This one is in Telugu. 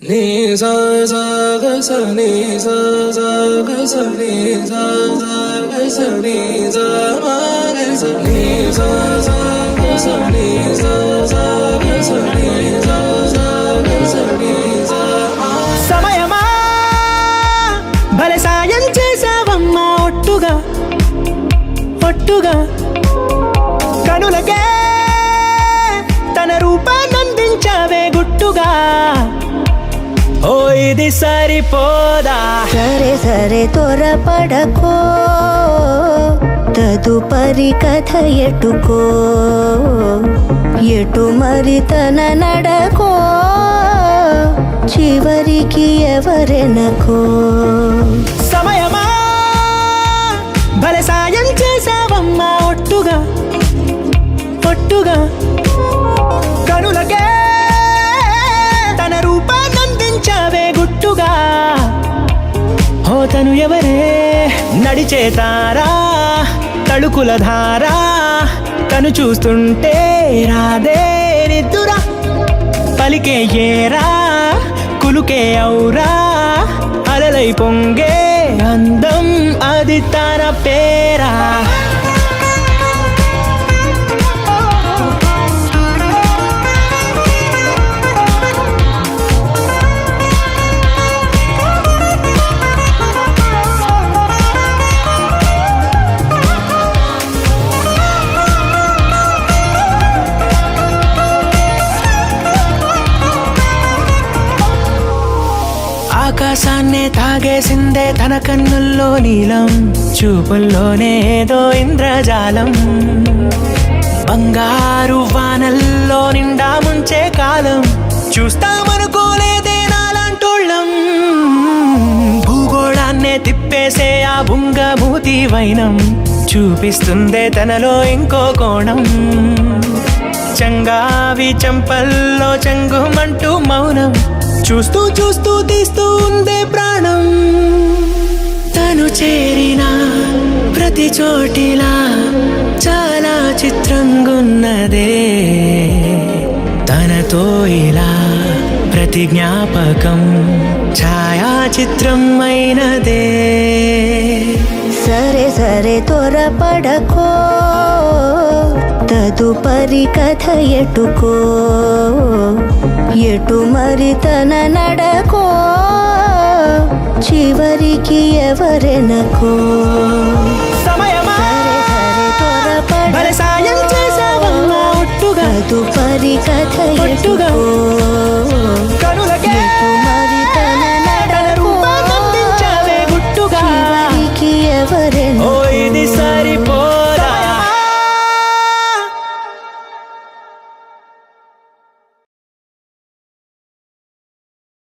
నీ సా సా గ స నీ సా సా గ స నీ సా సా గ స నీ సా మా గ స నీ సా సా గ స నీ సా సా గ స నీ సా సా గ స నీ సా మా. సమయమా భలే సాయం చేసావమ్మా ఒట్టుగా ఒట్టుగా కనులకే తన రూపాన్నందించావే గుట్టుగా. ఓ ఇది సరిపోదా, సరే సరే త్వరపడకో, తదుపరి కథ ఎటుకో, ఎటు మరి తన నడకో, చివరికి ఎవరెనకో. సమయమా భలే సాయం చేసావమ్మా ఒట్టుగా ఒట్టుగా కనులకే తన రూపాన్నందించావే గుట్టుగా. ఓ తను ఎవరే నడిచే తారా తళుకుల ధారా, తను చూస్తుంటే రాదే నిద్దురా, పలికే ఏరా కులుకే ఔరా, అలలై పొంగే అందం అది తన పేరా. ఆకాశాన్నే తాగేసిందే తన కన్నుల్లో నీలం, చూపుల్లోనే ఏదో ఇంద్రజాలం, బంగారు వానల్లో నిండా ముంచే కాలం, చూస్తామనుకోలేదే నాలాంటోళ్ళం. భూగోళాన్నే తిప్పేసే ఆ బుంగమూతి వైనం, చూపిస్తుందే తనలో ఇంకో కోణం, చంగావి చంపల్లో చంగుమంటూ మౌనం, చూస్తూ చూస్తూ తీస్తూ ఉందే ప్రాణం. తను చేరిన ప్రతి చోటిలా చాలా చిత్రంగున్నదే, తనతో ఇలా ప్రతి జ్ఞాపకం ఛాయాచిత్రం అయినదే. సరే సరే త్వరపడకో, తదుపరి కథ ఎటుకో, ఎటు మరి తన నడకో, చివరికి ఎవరెనకో. సమయమా సరే సరే భలే సాయం చేసావమ్మా ఒట్టుగా తదుపరి కథ ఎటుకో,